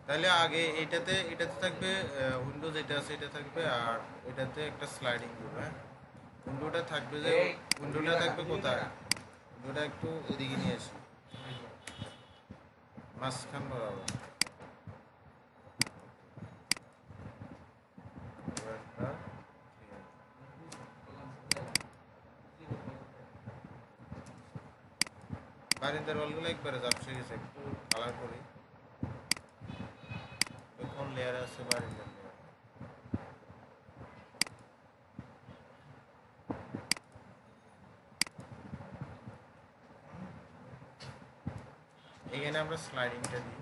তাহলে আগে এটাতে থাকবে উইন্ডোজ যেটা আছে এটা থাকবে, আর এটাতে একটা স্লাইডিং করবে। হ্যাঁ, উইন্ডোটা থাকবে যে উইন্ডোটা থাকবে কোথায়, উইন্ডোটা একটু এদিকে নিয়ে আসি, মাঝখান বরাবর। বারিন্দার ওয়ালগুলো একবারে ঝাপসে গেছে, একটু কালার করি। কোন লেয়ার আছে বারিন্দার লেয়ার? এখানে আমরা স্লাইডিংটা দিই,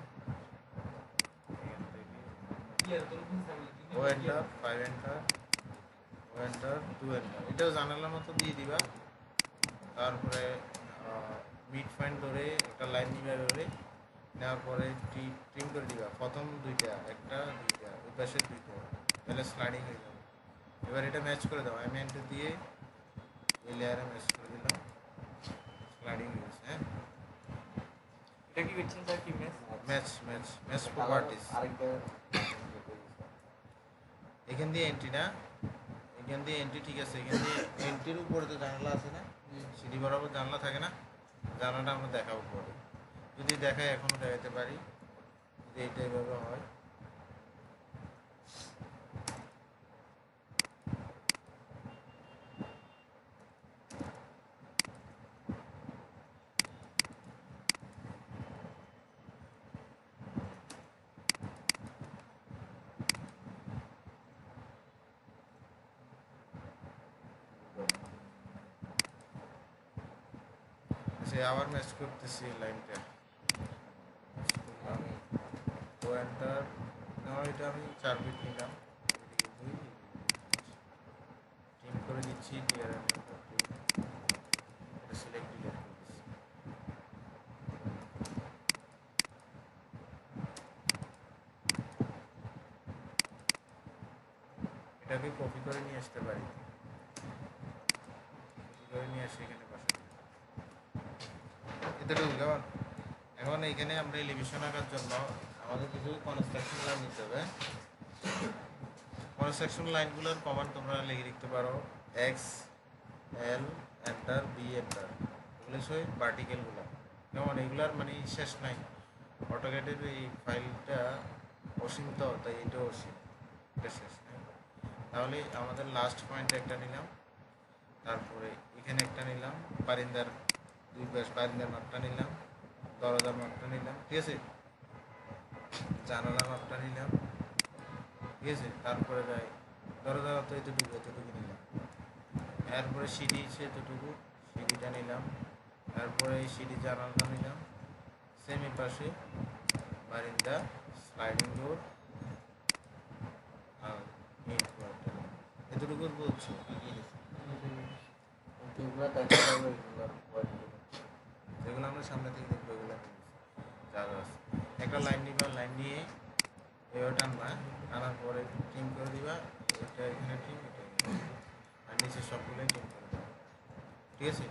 ও এন্টার, 5 এন্টার, ও এন্টার, 2 এন্টার, এটাও জানালার মতো দিয়ে দিবা। তারপরে মিড পয়েন্ট ধরে একটা লাইন নিবা, ধরে নেওয়ার পরে ট্রিম করে দিবা প্রথম দুইটা, একটা দুইটা, ওই পাশের দুইটা, তাহলে স্লাইডিং হয়ে যাবে। এবার এটা ম্যাচ করে দাও, আমি এন্টার দিয়ে এই লেয়ারে ম্যাচ করে দিলাম, স্লাইডিং হয়ে গেছে। হ্যাঁ, এটা কি করছেন স্যার? কি ম্যাচ? Match properties. এখান দিয়ে এন্ট্রি না, এখান দিয়ে এন্ট্রি, ঠিক আছে। এখান দিয়ে এন্ট্রির উপরে তো জানালা আছে না, সিঁড়ি বরাবর জানলা থাকে না, জানলাটা আমরা দেখাবো পরে, যদি দেখাই এখনও দেখাতে পারি, যদি এইটা এভাবে হয়। সে আবার ম্যাচ করতেছি লাইনটা, ও এন্টার, এটা আমি 4 বিট নিলাম, টিম করে দিচ্ছি, ক্লিয়ার সিলেক্ট ক্লিয়ার করে দিচ্ছি। এটাকে কপি করে নিয়ে আসতে পারি, কপি করে নিয়ে আসি এখানে বসাই, এতটুকু কেমন। এখন এইখানে আমরা এলিভেশন আঁকার জন্য আমাদের কিছু কনস্ট্রাকশন লাইন নিতে হবে। কনস্ট্রাকশন লাইনগুলোর কমান্ড তোমরা লিখে লিখতে পারো, X L enter, B enter, এগুলো সই পার্টিকেলগুলো। যেমন এগুলার মানে শেষ নাই, অটোক্যাডের এই ফাইলটা অসীম, তো তাই এটাও অসীম, এটা শেষ নাই। তাহলে আমাদের লাস্ট পয়েন্টে একটা নিলাম, তারপরে এখানে একটা নিলাম, বারিন্দার দুই পাশ বারিন্দার মাপটা নিলাম, দরজার মাপটা নিলাম, ঠিক আছে, জানালার মাপটা নিলাম, ঠিক আছে। তারপরে যাই দরজার তো এতটুকু নিলাম, এরপরে সিঁড়ি এতটুকু, সিঁড়িটা নিলাম, তারপরে এই সিঁড়ি জানালাটা নিলাম, সেম এই পাশে বারিন্দা, স্লাইডিং ডোর আর মেইন কোয়ার্টার, এতটুকু বলছো যেগুলো আমরা সামনে থেকে দেখবো, এগুলো যা আছে। একটা লাইন নিবা, লাইন নিয়ে এবার টানবা, টানার পরে টিম করে দিবা, এটা এখানে টিম, এটা আর নিচে সবগুলোই টিম করে দেবা, ঠিক আছে।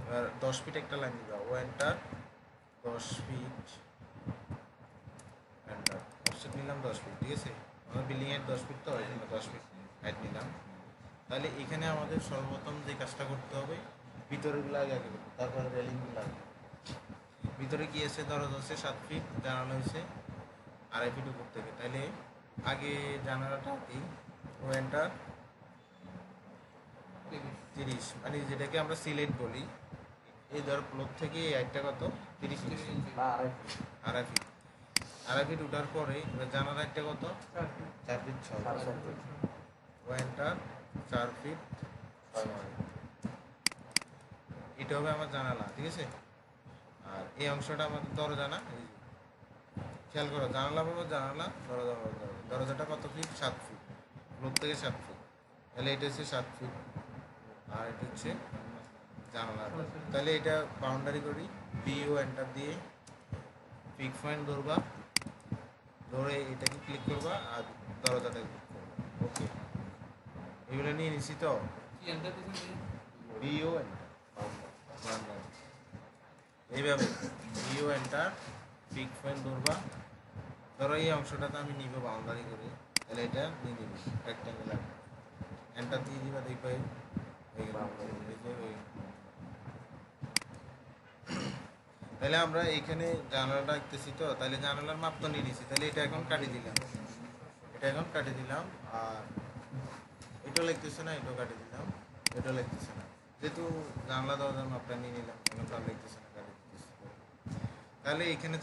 এবার 10 ফিট একটা লাইন দিবা, ও এন্টার, 10 ফিট এন্টার, অফসেট নিলাম 10 ফিট, ঠিক আছে। আমার বিল্ডিংয়ের 10 ফিট, তো ওই জন্য 10 ফিট হাইট নিলাম। তাহলে এখানে আমাদের সর্বপ্রথম যে কাজটা করতে হবে, ভিতরেগুলো আগে আগে করতে, তারপরে রেলিংগুলো আগে। ভিতরে কি আছে, দরজা আছে 7 ফিট, জানালা হয়েছে 2.5 ফিট উপর থেকে, তাহলে আগে জানালাটা কি, ও এন্টার 30, মানে যেটাকে আমরা সিলেট বলি, এই ধর ফ্লোর থেকে এই একটা কত 30 ফিট, 2.5 ফিট, 2.5 ফিট উঠার পরে জানালা একটা কত 4 ফিট 6, ও এন্টার 4 ফিট 6, এটা হবে আমার জানালা, ঠিক আছে। আর এই অংশটা আমাদের দরজা না, এই যে খেয়াল করো, জানালা বলবো জানালা, দরজা বলবো দরজা, দরজাটা কত ফিট 7 ফিট, ফ্লোর থেকে 7 ফিট, তাহলে এটা হচ্ছে 7 ফিট, আর এটা হচ্ছে জানালা। তাহলে এটা বাউন্ডারি করি, বিও এন্টার দিয়ে পিক পয়েন্ট ধরবা, ধরে এটাকে ক্লিক করবা আর দরজাটা ক্লিক করবা, ওকে। এগুলো নিয়ে নিছি তো, বিও এন্টার, এইভাবে ইউ এন্টার পিক পয়েন্ট ধরবা, ধরো এই অংশটাতে আমি নিব বাউন্ডারি করে, তাহলে এটা নিয়ে নিবি রেক্ট্যাঙ্গেল এন্টার দিয়ে দিবা, দেখবে তাহলে আমরা এখানে জানালাটা আঁকতেছি তো, তাহলে জানালার মাপ তো নিয়ে নিছি, তাহলে এটা এখন কাটি দিলাম, এটা এখন কাটি দিলাম। আর এটাও লিখতেছে না, এটাও কাটি দিলাম, এটাও লিখতেছে না, যেহেতু জানলা দরজার মাপটা নিয়ে নিলাম, এখন তো আর লিখতেছে না, কাটি দিতেছি। তাহলে এখানে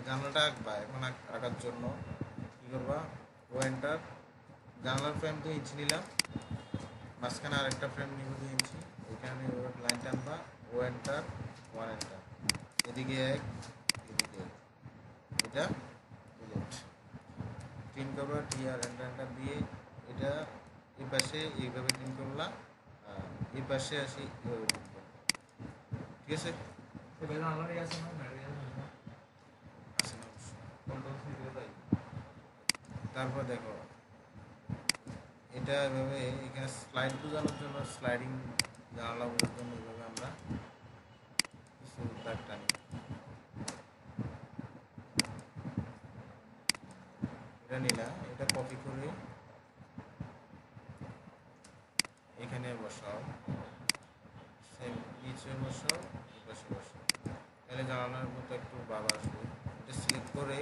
জানলাটা আঁকবা, এখন আঁকার জন্য কী করবা, ও এন্টার, জানলার ফ্রেম 2 ইঞ্চি নিলাম, মাঝখানে আরেকটা ফ্রেম নিব 2 ইঞ্চি, এখানে লাইন টানবা, ও এন্টার, 1 এন্টার, এদিকে 1, এদিকে 1, এটা ডিলিট, ক্লিন করবা, টিআর এন্টার এন্টার দিয়ে, এটা এই পাশে এইভাবে ক্লিন করলা, আর এই পাশে আসি এইভাবে ক্লিন করলা, ঠিক আছে? এটা জানলা রে আছে না বাইরে আছে না আসে না অবশ্য। কন্ট্রোল সি দিয়ে যাই তারপর দেখো এটা এভাবে এখানে স্লাইড বোঝানোর জন্য, স্লাইডিং জানালা বোঝানোর জন্য এইভাবে আমরা কিছু দাগ টানি, এটা নিলা, এটা কপি করে এখানে বসাও, সেম নিচে বসাও, পাশে বসাও, তাহলে জানালার মতো একটু বাবা আসবে। এটা সিলেক্ট করে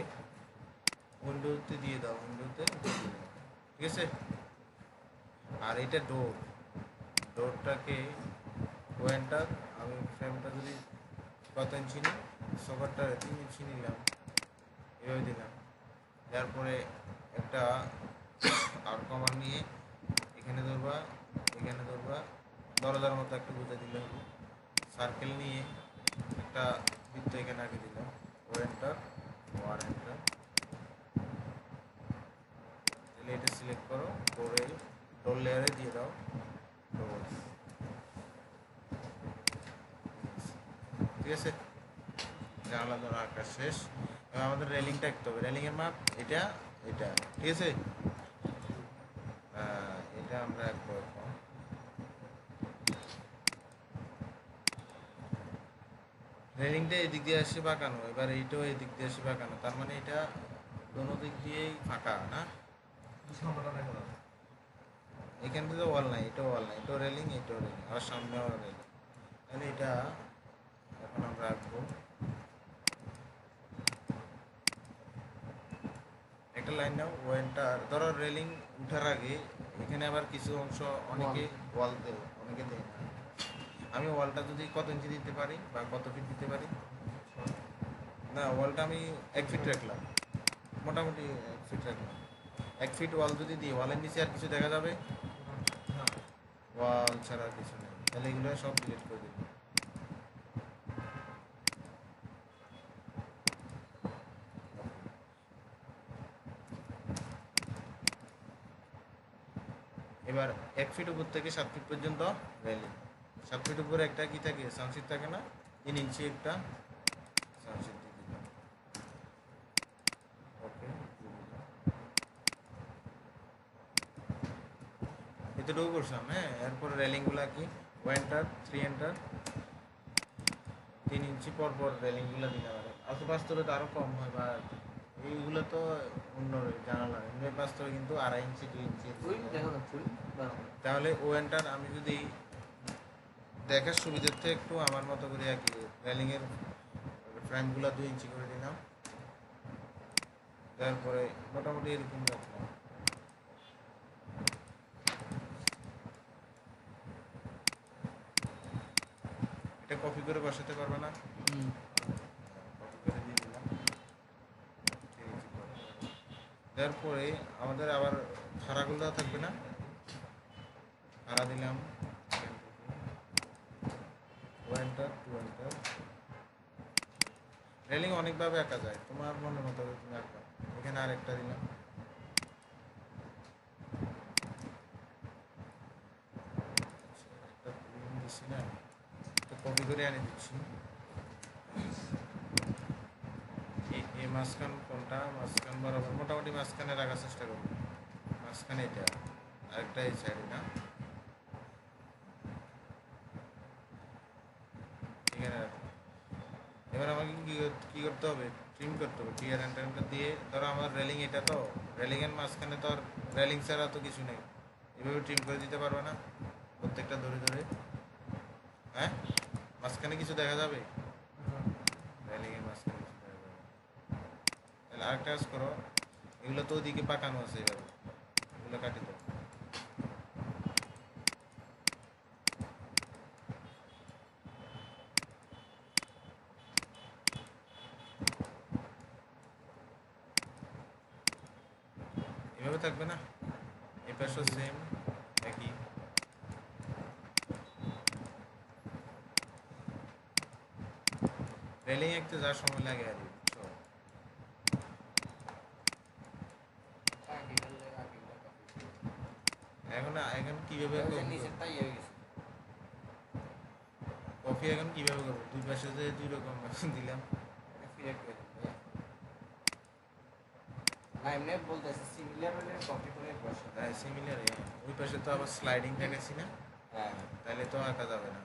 উইন্ডোতে দিয়ে দাও, উইন্ডোতে ঠিক আছে? আর এটা ডোর, ডোরটাকে ওয়েন্টার, আমি ফ্রেমটা যদি কত ইঞ্চি নিই, সোফারটা 3 ইঞ্চি নিলাম, এভাবে দিলাম, দেওয়ার পরে একটা আর কমান্ড নিয়ে এখানে ধরবা, এখানে ধরবা, দরজার মতো একটু বুঝে দিলে হলো, সার্কেল নিয়ে একটা বৃত্ত এখানে আগে দিলাম, ও এন্টার, 1 এন্টার, তাহলে এটা সিলেক্ট করো, ডোরে ডোর লেয়ারে দিয়ে দাও ডোর, ঠিক আছে? জানলা ধরো আঁকা শেষ। এবার আমাদের রেলিংটা আঁকতে হবে, রেলিংয়ের মাপ এটা, এটা, ঠিক আছে? এটা আমরা আঁকবো এখন, রেলিংটা এদিক দিয়ে আসে বাঁকানো, এবার এইটাও এদিক দিয়ে আসে বাঁকানো, তার মানে এটা দোনো দিক দিয়েই ফাঁকা না, সামনেটা দেখা যাবে এখানে তো ওয়াল নাই, এটাও ওয়াল নাই, এটাও রেলিং, এটাও রেলিং, আর সামনেও রেলিং, তাহলে এটা এখন আমরা আঁকবো। একটা লাইন নাও, ওয়েনটা ধরো রেলিং উঠার আগে এখানে আবার কিছু অংশ অনেকে ওয়াল দেয়, অনেকে দেয় না। আমি ওয়ালটা যদি কত ইঞ্চি দিতে পারি বা কত ফিট দিতে পারি, না ওয়ালটা আমি 1 ফিট রাখলাম, মোটামুটি 1 ফিট রাখলাম, 1 ফিট ওয়াল যদি দিই, ওয়ালের নিচে আর কিছু দেখা যাবে? না ওয়াল ছাড়া আর কিছু নেই, তাহলে এগুলো সব ডিলিট করে দিই। এবার 1 ফিট উপর থেকে 7 ফিট পর্যন্ত রেলিং, 7 ফিট উপরে একটা কি থাকে, সানশিট থাকে না, 3 ইঞ্চি একটা সানশিট দিয়ে দিলাম, ওকে, এতটুকু করছিলাম। হ্যাঁ, এরপরে রেলিংগুলা কি, এন্টার, 3 এন্টার, 3 ইঞ্চি পর পর রেলিংগুলো দিলাম, আশেপাশে তো আরও কম হয়, বা এইগুলো তো অন্য জানালা, এমনি পাশে কিন্তু 2.5 ইঞ্চি 2 ইঞ্চি, ওই দেখা যাচ্ছে ওই দাঁড়াও তাহলে এন্টার আমি যদি দেখার সুবিধার্থে একটু আমার মতো করে আর কি রেলিংয়ের ফ্রেমগুলো 2 ইঞ্চি করে দিলাম, তারপরে মোটামুটি এরকম রাখলাম। এটা কপি করে বসাতে পারবে না, কপি করে দিয়ে দিলাম, তারপরে আমাদের আবার খাড়াগুলো থাকবে না, খাড়া দিলাম, এন্টার, 2 এন্টার, রেলিং অনেকভাবে আঁকা যায়, তোমার মনের মতো তুমি আঁকবা, এখানে আরেকটা দিলাম, একটা দিচ্ছি না, কপি করে এনে দিচ্ছি, এই মাঝখান কোনটা, মাঝখান বরাবর মোটামুটি মাঝখানে রাখার চেষ্টা করবো, মাঝখানে এটা, আরেকটা এই সাইডে না, এখানে রাখবো। এবার আমাকে কি করতে হবে, ট্রিম করতে হবে। টিয়ার অ্যান্টেনাটা দিয়ে, ধরো আমার রেলিং এটা, তো রেলিংয়ের মাঝখানে তো আর রেলিং ছাড়া তো কিছু নেই, এভাবে ট্রিম করে দিতে পারবে না প্রত্যেকটা ধরে ধরে? হ্যাঁ, মাঝখানে কিছু দেখা যাবে? রেলিংয়ের মাঝখানে কিছু দেখা যাবে? তাহলে আরেকটা কাজ করো, এগুলো তো ওদিকে পাকানো আছে, এভাবে এগুলো কাটি দাও। এভাবে থাকবে না, এই পাশেও সেম একই। রেলিং একটু যার সময় লাগে আর কি, বুঝছো? এখন এখন কিভাবে কফি এখন কিভাবে করবো? দুই পাশে যে দুই রকম দিলাম। হ্যাঁ, সিমিলার। ওই পাশে তো আবার স্লাইডিং রেখেছি না, তাহলে তো আঁকা যাবে না।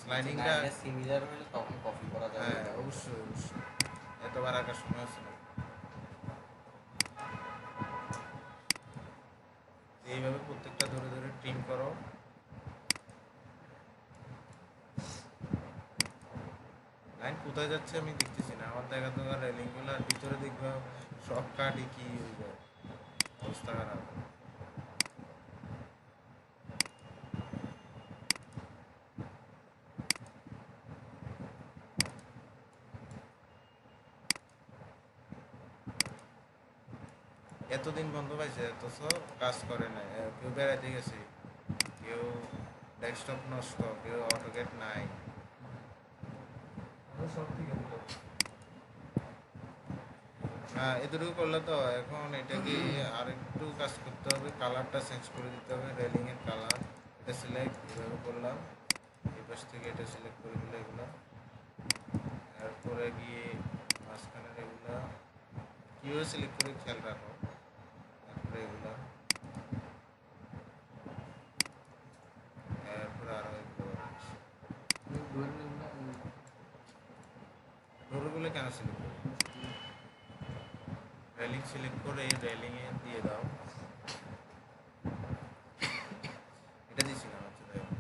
স্লাইডিংটা সিমিলার হলে তখন কপি করা যাবে। হ্যাঁ, অবশ্যই অবশ্যই, এতবার আঁকার সময় আছে না। এইভাবে প্রত্যেকটা ধরে ধরে ট্রিম করো। লাইন কোথায় যাচ্ছে আমি দেখতেছি না, আমার দেখা তো রেলিং গুলো আর ভিতরে দেখবো সব কাটি কি হয়ে যায়, অবস্থা খারাপ। এতদিন বন্ধ পাইছে, অথচ কাজ করে না। কেউ বেড়াইতে গেছে, কেউ ডেস্কটপ নষ্ট, কেউ অটোকেট নাই। সব ঠিক আছে। হ্যাঁ, এতটুকু করলে তো এখন এটাকে আর একটু কাজ করতে হবে, কালারটা চেঞ্জ করে দিতে হবে, রেলিং এর কালার। এটা সিলেক্ট এভাবে করলাম, এই পাশ থেকে এটা সিলেক্ট করে দিলে এগুলো, এরপরে গিয়ে মাঝখানের এগুলা কীভাবে সিলেক্ট করে খেয়াল রাখো। তারপরে এগুলা, এরপরে আরো এগুলো ডোরগুলো কেন সিলেক্ট করবো? রেলিং সিলেক্ট করে রেলিংয়ে দিয়ে দাও। এটা দিছিলাম, আচ্ছা দেখো,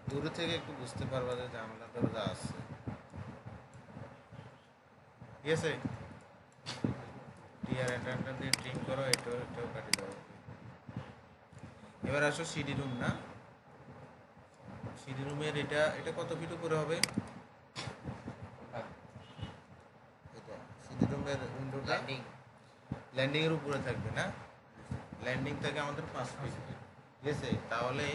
দূরে থেকে একটু বুঝতে পারবা যে জানলা দরজা আছে, ঠিক আছে? টিয়ার অ্যান্টেনাটা দিয়ে ট্রিম করো, এটাও কাটি দাও। এবার আসো সিডি রুম, না সিডি রুমের এটা এটা কত ফিট উপরে হবে? এটা সিডি রুমের উইন্ডোটা ল্যান্ডিং এর উপরে থাকবে না? ল্যান্ডিং থেকে আমাদের 5 ফিট, ঠিক আছে? তাহলে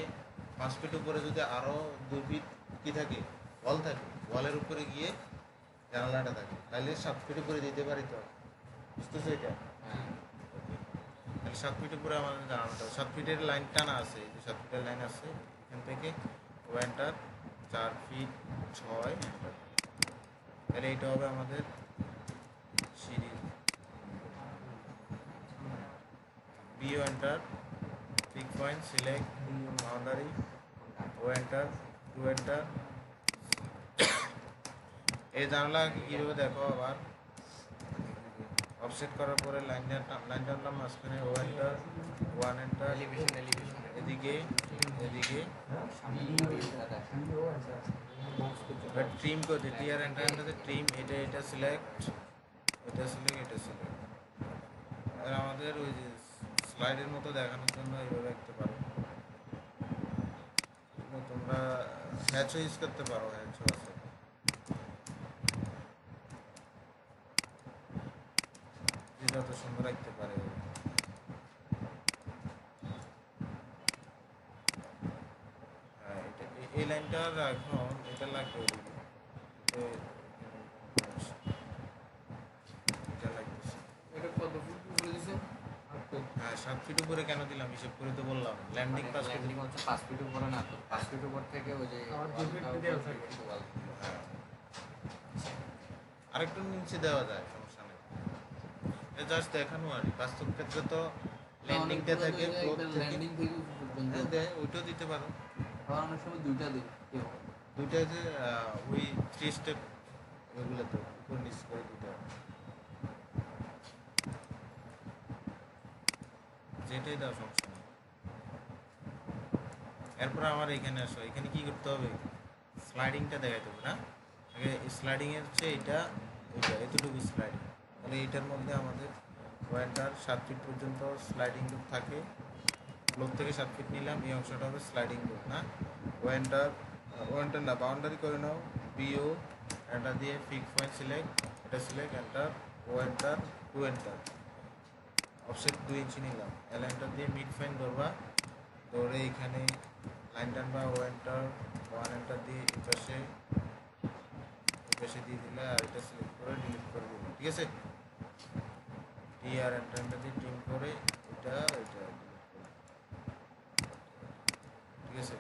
5 ফিট উপরে যদি আরো 2 ফিট কি থাকে, ওয়াল থাকে, ওয়ালের উপরে গিয়ে জানালাটা থাকে, তাহলে 7 ফিট উপরে দিতে পারি তো, বুঝতেছো এটা? তাহলে 7 ফিট উপরে আমাদের জানালাটা, 7 ফিটের লাইন টানা আছে, এই যে 7 ফিটের লাইন আছে এখান থেকে ও এন্টার 4 ফিট 6 এন্টার। তাহলে এটা হবে আমাদের সিঁড়ি। B O enter, pick point select, boundary, O enter, two enter. এই জানলা কীভাবে দেখো, আবার অফসেট করার পরে লাইন টানলাম মাঝখানে, ও এন্টার, ওয়ান এন্টার, এদিকে এদিকে ট্রিম করে টিয়ার এন্টারতে ট্রিম, এটা সিলেক্ট, এটা সিলেক্ট, এটা সিলেক্ট। আর আমাদের ওই যে স্লাইডের মতো দেখানোর জন্য এইভাবে রাখতে পারো। তোমরা হ্যাচও ইউজ করতে পারো, হ্যাচও আছে, যত সুন্দর রাখতে পারে। হ্যাঁ, এই লাইনটা এখন এটা লাগবে, এটা লাগতেছে। হ্যাঁ, 7 ফিট উপরে কেন দিলাম হিসেব করে তো বললাম, ল্যান্ডিং 5 ফিট। ল্যান্ডিং হচ্ছে 5 ফিট উপরে না, তো 5 ফিট উপর থেকে ওই যে আরেকটু নিচে দেওয়া যায়, সমস্যা নেই, এটা জাস্ট দেখানো আর কি। বাস্তব ক্ষেত্রে তো ল্যান্ডিংটা থাকে, ফ্লোর থেকে ল্যান্ডিং থেকে হ্যাঁ দেয়, ওইটাও দিতে পারো। অনেক সময় দুইটা দিই, দুইটা যে ওই 3 স্টেপ এগুলো তো উপর নিচ করে দুইটা যেটাই দাও সমস্যা নেই। এরপর আমার এখানে আসো, এখানে কি করতে হবে, স্লাইডিংটা দেখাইতে হবে না আগে। স্লাইডিংয়ের হচ্ছে এটা ওইটা এতটুকু স্লাইডিং, তাহলে এইটার মধ্যে আমাদের ওয়েন্টার 7 ফিট পর্যন্ত স্লাইডিং লুপ থাকে। লোক থেকে 7 ফিট নিলাম, এই অংশটা হবে স্লাইডিং লুপ না। ওয়েন্টার ওয়েন্টার না, বাউন্ডারি করে নাও, বিও এটা দিয়ে ফিক্স পয়েন্ট সিলেক্ট, এটা সিলেক্ট, এন্টার, ওয়েন্টার, টু এন্টার, অফসেট 2 ইঞ্চি নিলাম, এল এন্টার দিয়ে মিড ফাইন ধরবা, ধরে এখানে লাইন টানবা, ও এন্টার, 1 এন্টার দিয়ে এই পাশে দিয়ে দিলে, আর এটা সিলেক্ট করে ডিলিট করে দিলে, ঠিক আছে। টি আর এন্টার দিয়ে টিম করে এটা ডিলিট করে, ঠিক আছে।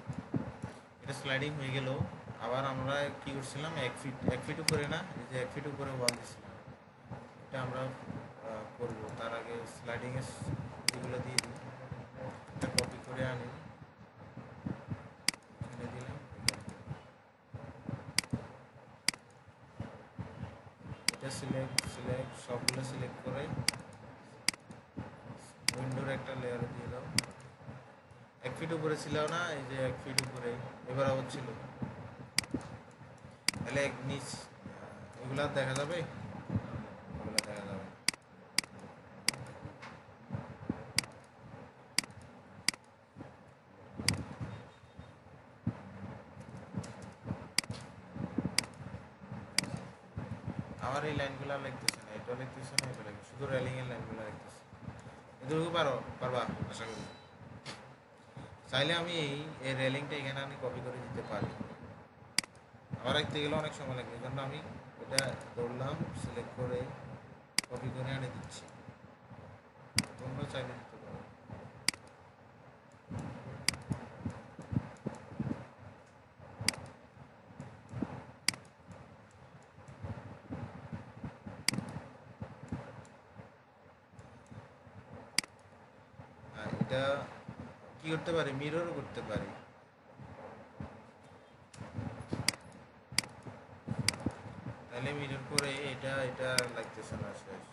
এটা স্লাইডিং হয়ে গেল। আবার আমরা কি করছিলাম, 1 ফিট উপরে না, এই যে 1 ফিট উপরে ওয়াল দিচ্ছিলাম, এটা আমরা করবো। তার আগে স্লাইডিংয়ের এগুলো দিয়ে দিই, এটা কপি করে আনি, এখানে দিলাম, এটা সিলেক্ট সবগুলো সিলেক্ট করে উইন্ডোর একটা লেয়ারে দিয়ে দাও। 1 ফিট উপরে ছিল না, এই যে 1 ফিট উপরে এবার আবার ছিল, তাহলে এক নিচ এগুলা দেখা যাবে, এগুলা দেখা যাবে। আমার এই লাইনগুলো লিখতেছে না, এটা লিখতেছে না, এটা লিখতেছে, শুধু রেলিং এর লাইনগুলো লিখতেছে। এটুকু পারবা আশা করি। চাইলে আমি এই রেলিংটা এখানে আমি কপি করে দিতে পারি, আবার রাখতে গেলে অনেক সময় লাগবে, এই জন্য আমি এটা ধরলাম, সিলেক্ট করে কপি করে এনে দিচ্ছি। তোমরা চাইলে দিতে পারো। এটা কি করতে পারি, মিররও করতে পারি। তাহলে মিরর করে এটা লাগতেছে না, শেষ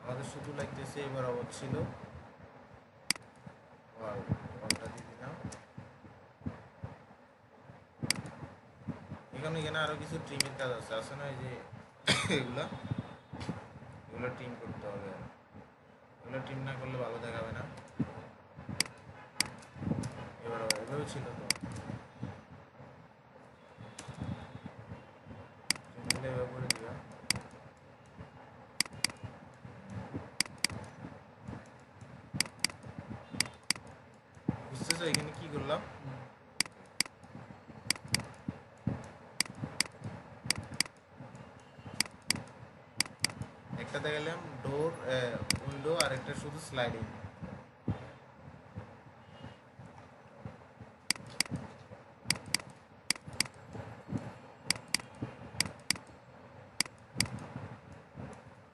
আমাদের শুধু লাগতেছে এবার অবধ ছিল ওয়ালটা দিয়ে দিলাম। এখানে আরো কিছু ট্রিমের কাজ আছে না, এই যে এগুলো ট্রিম করতে হবে, এগুলো ট্রিম না করলে ভালো দেখাবে না। এভাবে ছিল তো, ট্রিমগুলো এভাবে করে দিবা। বুঝতেছো এখানে কি করলাম, একটাতে গেলাম ডোর উইন্ডো, আর একটা শুধু স্লাইডিং।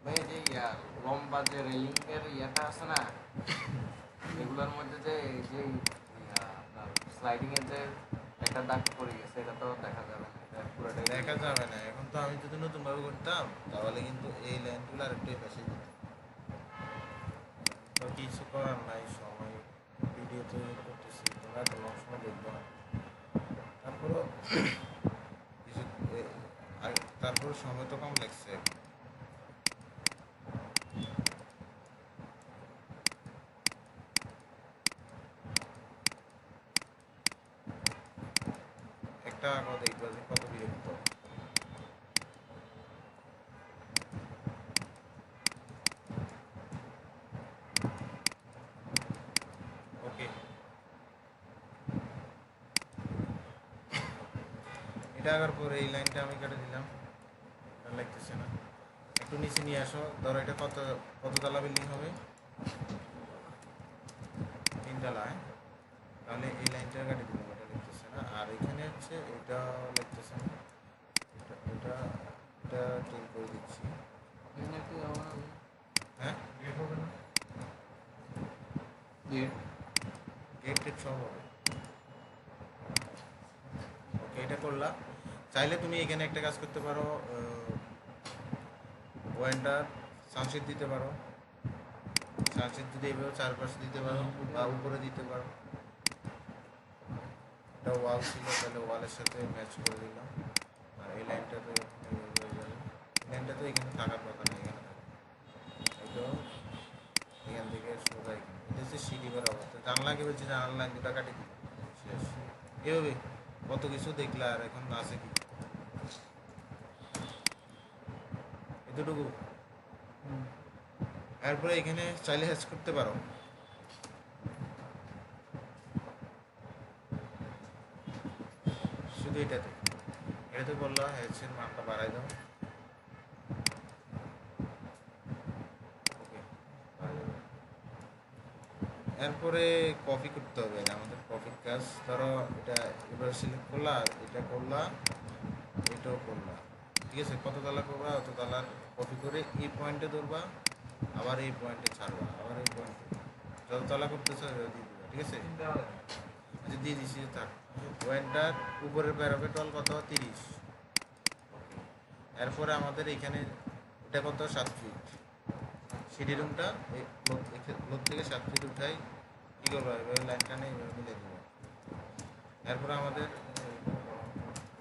ভাই যে লম্বা যে রেলিং এর ইয়াটা আছে না, এগুলোর মধ্যে যে এই যে আপনার স্লাইডিং এর যে একটা দাগ পড়ে গেছে, এটা তো দেখা যাবে না, এটা পুরোটাই দেখা যাবে না। এখন তো আমি যদি নতুন ভাবে করতাম তাহলে কিন্তু এই লাইনগুলো আরেকটু পাশে দিত, তো কিছু করার নাই, সময় ভিডিও তৈরি করতেছি, তোমরা তো লং সময় দেখবো না। তারপরও কিছু তারপর সময় তো কম লাগছে। একটা কথা দেখবা যে কত বিরক্ত। ওকে, এটা আগার পরে এই লাইনটা আমি কেটে দিলাম, এটা লাগতেছে না। একটু নিচে নিয়ে আসো, ধরো এটা কত তলা বিল্ডিং হবে, 3 তলা, তাহলে এই লাইনটা কেটে দিলাম, এটা লিখতেছে না। আর এখানে হচ্ছে এটা লিখতেছে না, এটা এটা চেঞ্জ করে দিচ্ছি। হ্যাঁ, গেট হবে না? গেট সব হবে। ওকে, এটা করলাম। চাইলে তুমি এখানে একটা কাজ করতে পারো, ওয়েন্ডার সানশেড দিতে পারো। সানশেড যদি এইভাবে চারপাশে দিতে পারো বা উপরে দিতে পারো। এটা ওয়াল ছিল, তাহলে ওয়ালের সাথে ম্যাচ করে দিলাম। আর এই লাইনটা তো এইভাবে হয়ে যাবে। এই লাইনটা তো এখানে থাকার কথা না, এখানে থাকে। এটাও এখান থেকে সোজা এখানে, এটা হচ্ছে সিঁড়িবার অবস্থা। জানলাকে বলছি জানার লাইন দুটা কাটি দিই, শেষ। এভাবে কত কিছু দেখলে, আর এখন আছে কি এতটুকু। এরপরে এখানে চাইলে হ্যাচ করতে পারো। শুধু এটাতে বললো হ্যাচের মানটা বাড়াই দাও। ওকে, এরপরে কপি করতে হবে, এটা আমাদের কপির কাজ। ধরো এটা এবার সিলেক্ট করলা, এটা করলা, এটাও করলা, ঠিক আছে। কত তালা করবা অত তালার কপি করে এই পয়েন্টে ধরবা, আবার এই পয়েন্টে ছাড়বা, আবার এই পয়েন্টে যত তালা করতেছে দিয়ে দিবা, ঠিক আছে। আচ্ছা দিয়ে দিছি, থাক। ওয়েন্টার উপরের প্যারাপেটল কত 30। ওকে, এরপরে আমাদের এখানে এটা কত 7 ফিট। সিডি রুমটা লোড থেকে 7 ফিট উঠাই কী করবো, এভাবে লাইনটা নেই, এভাবে মিলে দেবো। এরপরে আমাদের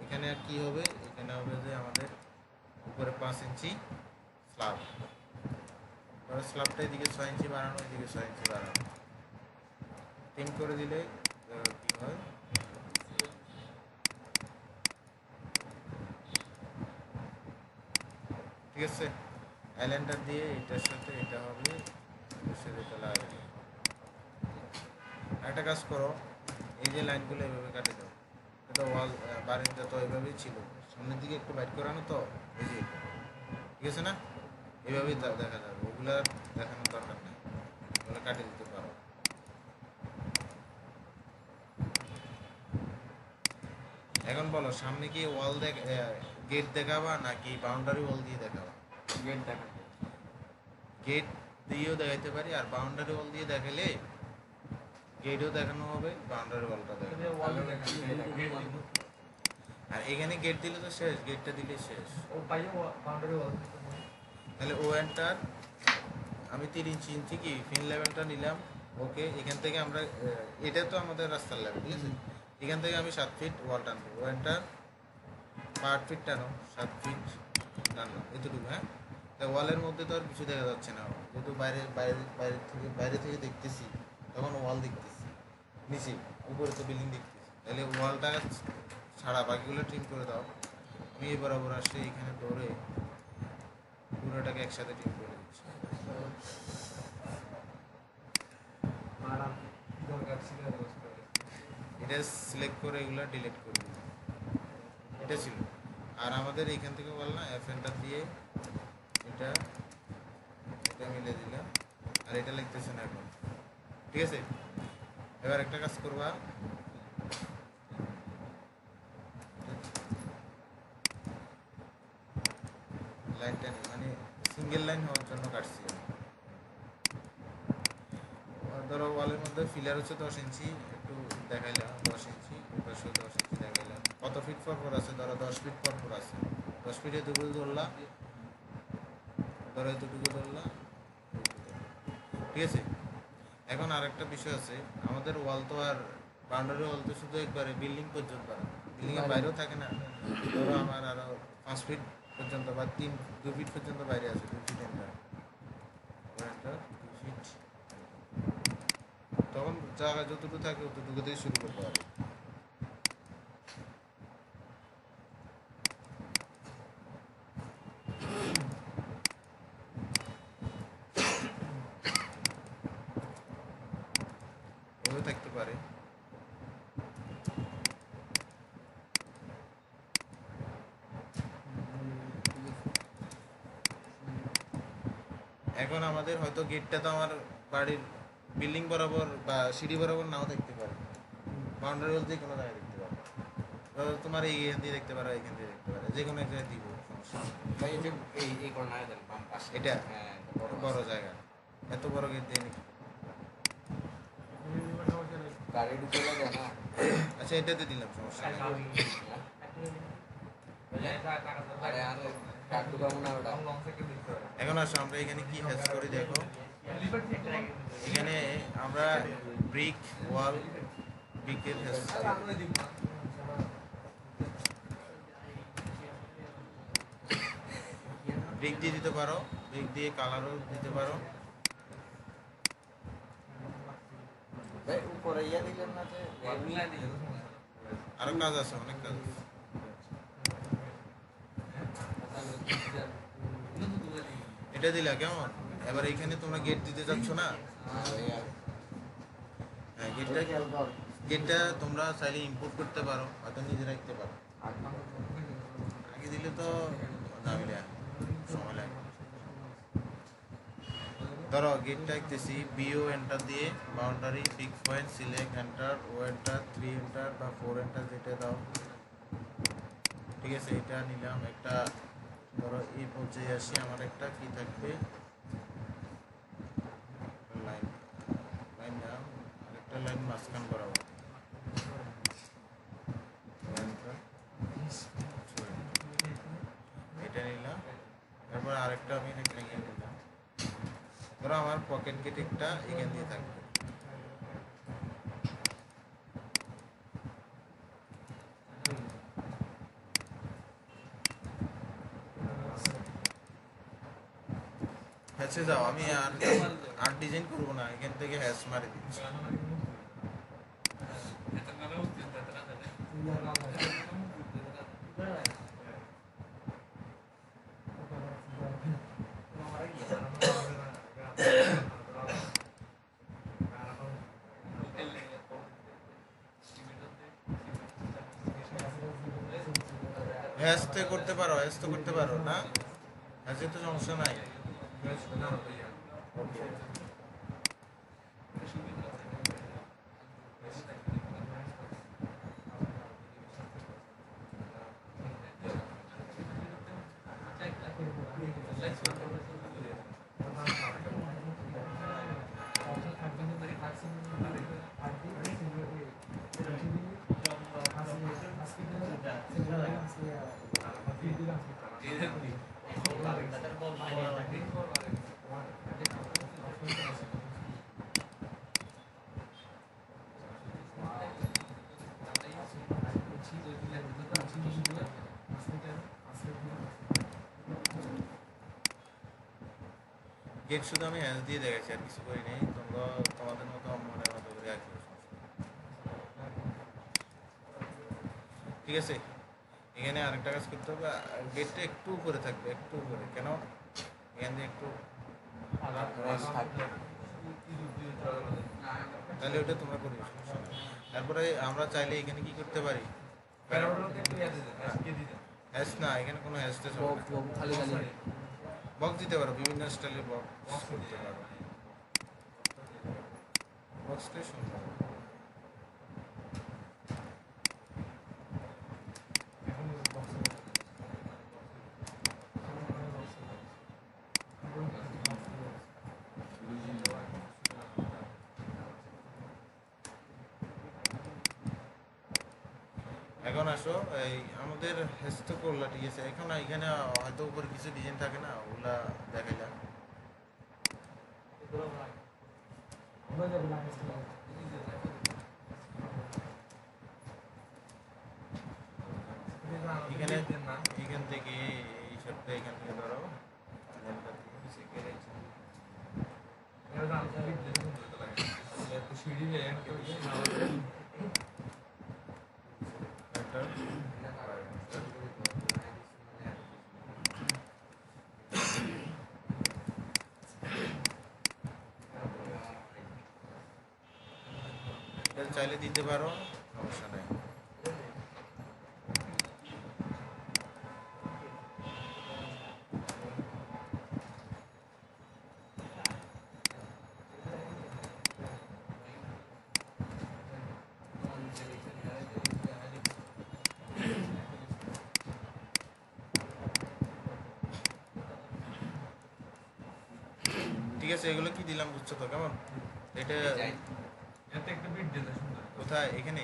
এখানে আর কী হবে, এখানে হবে যে আমাদের উপরে 5 ইঞ্চি স্ল্যাব। এবার স্ল্যাবটা এদিকে 6 ইঞ্চি বাড়ানো, এদিকে 6 ইঞ্চি বাড়ানো। 3 করে দিলে কী হয়, ঠিক আছে। আইল্যান্ডটা দিয়ে এটার সাথে এটা হবে, এটার সাথে এটা লাগবে। একটা কাজ করো, এই যে লাইনগুলো এভাবে কাটে দাও। এটা ওয়াল বাড়িটা তো এভাবেই ছিল, সামনের দিকে একটু বাইট করানো তো, এই যে ঠিক আছে না, এভাবেই দেখা যাবে। ওগুলো দেখানোর দরকার নেই, ওগুলো কাটে দিতে পারো। এখন বলো, সামনে কি ওয়াল গেট দেখাবা নাকি বাউন্ডারি ওয়াল দিয়ে দেখাবা? গেট দেখা গেট দিয়েও দেখাইতে পারি, আর বাউন্ডারি ওয়াল দিয়ে দেখালে গেটও দেখানো হবে, বাউন্ডারি ওয়ালটা দেখানো হবে। আর এখানে গেট দিলে তো শেষ, গেটটা দিলে শেষ। তাহলে ও এন্টার, আমি 3 ইঞ্চি কি ফিন লেভেলটা নিলাম। ওকে, এখান থেকে আমরা এটা তো আমাদের রাস্তার লেভেল, ঠিক আছে। এখান থেকে আমি 7 ফিট ওয়াল টানবো। ও এন্টার, 8 ফিট টানো, 7 ফিট টানো, এতটুকু। হ্যাঁ, তা ওয়ালের মধ্যে তো আর কিছু দেখা যাচ্ছে না, যেহেতু বাইরে থেকে দেখতেছি, তখন ওয়াল দেখতেছি নিচে, উপরে তো বিল্ডিং দেখতেছি। তাহলে ওয়ালটা ছাড়া বাকিগুলো ট্রিম করে দাও। আমি এই বরাবর আসে এখানে ধরে পুরোটাকে একসাথে ট্রিম করে দিচ্ছি। এটা সিলেক্ট করে এগুলো ডিলিট করে দিই, এটা ছিল। আর আমাদের এইখান থেকে বল না, এফএনটা দিয়ে এটা মিলে দিলাম, আর এটা লিখতেছে না এখন, ঠিক আছে। এবার একটা কাজ করবা, লাইনটা নেই, মানে সিঙ্গেল লাইন হওয়ার জন্য কাটছি। ধরো ওয়ালের মধ্যে ফিলার হচ্ছে 10 ইঞ্চি, একটু দেখাইলাম 10 ইঞ্চি, পাশে 10 ইঞ্চি দেখাইলাম। কত ফিট পর আছে, ধরো 10 ফিট পর আছে। 10 ফিট এতটুকু ধরলা, ধরো এতটুকু ধরলা, ঠিক আছে। এখন আর একটা বিষয় আছে, আমাদের ওয়াল তো আর বাউন্ডারি ওয়াল তো শুধু একবারে বিল্ডিং পর্যন্ত, বিল্ডিংয়ের বাইরেও থাকে না। ধরো আমার আরও 5 ফিট পর্যন্ত বা 2 ফিট পর্যন্ত বাইরে আছে, 2 ফিট এন্টার, 2 ফিট। তখন জায়গা যতটুকু থাকে অতটুকু দিয়ে শুরু করতে হবে। এভাবে থাকতে পারে। এখন আমাদের হয়তো গেটটা তো আমার বাড়ির বিল্ডিং বরাবর বা সিঁড়ি বরাবর নাও দেখতে পারে, বাউন্ডারি বলতে কোনো জায়গায় দেখতে পারে। তোমার এইখান দিয়ে দেখতে পারো, এইখান দিয়ে দেখতে পারে, যে কোনো এক জায়গায় দিব, সমস্যা নেই। ভাই এই যে এই কর্নারে দেন বাম পাশে, এটা হ্যাঁ বড় জায়গা, এত বড় গেট দিয়ে নাকি? গাড়ি ঢুকে লাগে না। আচ্ছা এটাতে দিলাম, সমস্যা নেই। আরে আরে কাটু পাবো না ওটা এখন আসো আমরা এখানে কি হ্যাচ করি দেখো। এখানে আমরা ব্রিক ওয়াল ব্রিকের হ্যাচ ব্রিক দিয়ে দিতে পারো, ব্রিক দিয়ে কালারও দিতে পারো। ভাই উপরে ইয়া দিলেন না যে আরো কাজ আছে, অনেক কাজ আছে। এটা দিলা কেমন? এবার এখানে তোমরা গেট দিতে যাচ্ছ না? হ্যাঁ, গেটটা তোমরা চাইলে ইম্পোর্ট করতে পারো, হয়তো নিজে রাখতে পারো। আগে দিলে তো ঝামেলা, সময় লাগে। ধরো গেটটা দেখতেছি বিও এন্টার দিয়ে boundary fix point select enter ও এন্টার 3 এন্টার বা 4 এন্টার যেটা দাও, ঠিক আছে। এটা নিলাম একটা। ধরো এই পর্যায়ে আসি, আমার একটা কি থাকবে লাইন, লাইন নাম আরেকটা লাইন মাঝখান বরাবর, এটা নিলাম। তারপর আরেকটা আমি এখানে নিলাম। ধরো আমার পকেট গেট একটা এখান দিয়ে থাকবে। হ্যাচে যাও, আমি আর ডিজাইন করবো না, এখান থেকে হ্যাচ মারি দিচ্ছি। হ্যাচ তো করতে পারো, হ্যাচ তো করতে পারো না, হ্যাচে তো সমস্যা নাই। গেট শুধু আমি হ্যান্ড দিয়ে দেখেছি, আর কিছু করি নেই। তোমরা তোমাদের মতো মনের মতো করে আঁকবে, ঠিক আছে। এখানে আরেকটা কাজ করতে হবে, গেটটা একটু উপরে থাকবে, একটু উপরে। কেন? এখান দিয়ে একটু তাহলে ওটা তোমরা করবে, সমস্যা নেই। তারপরে আমরা চাইলে এখানে কি করতে পারি, হ্যাশ না, এখানে কোনো হ্যাশ টেস হবে না। বক্স দিতে পারো, বিভিন্ন স্টাইলের বক্স করতে পারো। বক্সটাই সুন্দর। এখন আসো, এই আমাদের হেস্ট করলা, ঠিক আছে। এখন এখানে হয়তো উপরে কিছু ডিজাইন থাকে না, ওগুলা দেখাইলাম। এখানে এখান থেকে এই সপ্তাহে এখান থেকে ধরো চাইলে দিতে পারো, সমস্যা নেই। ঠিক আছে, এগুলো কি দিলাম বুঝছো তো? কেমন এটা কোথায়? এখানে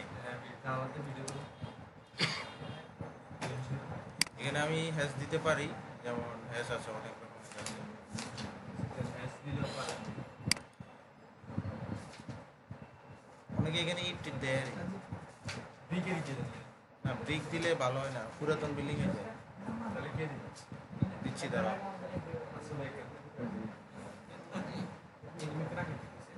এখানে আমি হ্যাশ দিতে পারি, যেমন হ্যাশ আছে অনেক রকম হ্যাশ আছে। ম্যাচ দিলেও পারে। অনেকে এখানে ইট দেয় আর কি। ব্রিকেরই কে জানি। না ব্রিক দিলে ভালো হয় না, পুরাতন বিল্ডিং হয়ে যায়। তাহলে কে দিবে? দিচ্ছি দাঁড়া। আসলে এগুলোকে রাখে দিতেছে।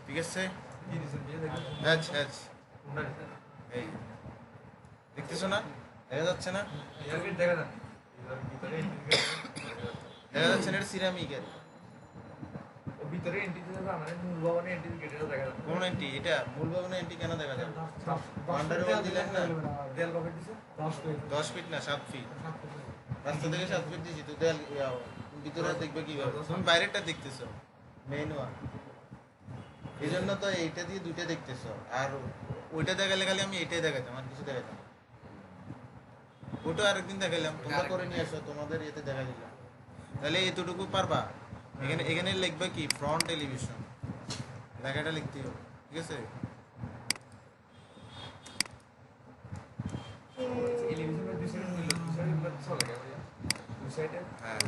ঠিক আছে, কি দিছেন দিয়ে দেখুন। হ্যাচ হ্যাচ কোনটা দিছেন? এই দেখতেছো না, দেখা যাচ্ছে না? এর কি দেখা যায়? এর ভিতরে এন্ট্রি দেখা যাচ্ছে না? এটা সিরামিকের। ও ভিতরে এন্ট্রি দিতে মানে মূল ভবনে এন্ট্রি গেটটা দেখা যায়। কোন এন্টি? এটা মূল ভবনের এন্টি কেন দেখা যাবে? বাউন্ডারি ওয়াল দিলেন না, দেয়াল কবে দিছে? 10 ফিট না 7 ফিট, রাস্তা থেকে 7 ফিট দিয়েছি তো দেয়াল ভিতরে দেখবে কিভাবে? তুমি বাইরেরটা দেখতেছো, মেইন ওয়ান, এই জন্য তো এইটা দিয়ে দুইটা দেখতেছো, আর ওইটা দেখালে খালি আমি এটাই দেখাতাম, আর কিছু দেখাতাম না। ওটা আরেকদিন দেখাইলাম, তোমরা করে নিয়ে আসো, তোমাদের এতে দেখা দিলাম। তাহলে এতটুকু পারবা? এখানে এখানে লিখবে কি ফ্রন্ট টেলিভিশন, লেখাটা লিখতে হবে, ঠিক আছে? টেলিভিশনের দুই সাইডে মিলল, দুই সাইডে মিলল চলে গেল। দুই সাইডে হ্যাঁ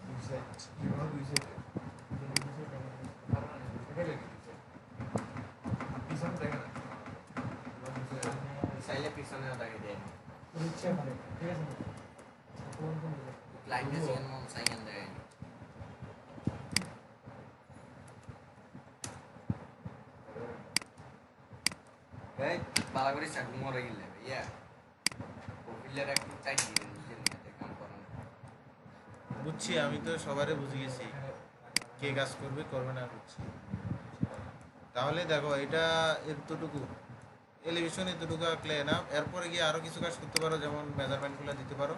দুই সাইড বিমান দুই সাইডে। পিছনে দেখে না। চাইলে পিছনেও দেখে দেয় ক্লাইন্টে যেখানে মন চাইখান দেয় এই বালা করে চাকু মরে গেলে ইয়া কপিলের একটু চাই দিলেন নিজের নিয়ে কাম করেন বুঝছি, আমি তো সবারে বুঝে গেছি কে কাজ করবে করবে না বুঝছি। তাহলে দেখো এটা এতটুকু এলিভেশন এতটুকু আঁকলে না, এরপরে গিয়ে আরো কিছু কাজ করতে পারো, যেমন মেজারমেন্টগুলো দিতে পারো।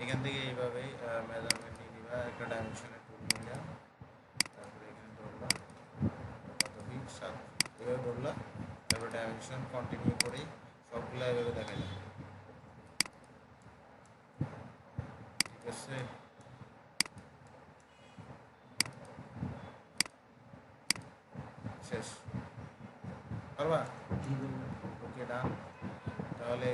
এখান থেকে এইভাবে মেজারমেন্ট নিয়ে নিবা, একটা ডাইমেনশনের টুল নিলা, তারপরে এখানে ধরলা কত ফিট 7, এভাবে ধরলা, তারপরে ডাইমেনশন কন্টিনিউ করে সবগুলো এভাবে দেখা যাবে, ঠিক আছে? শেষ পারবা? ওকে ডান, তাহলে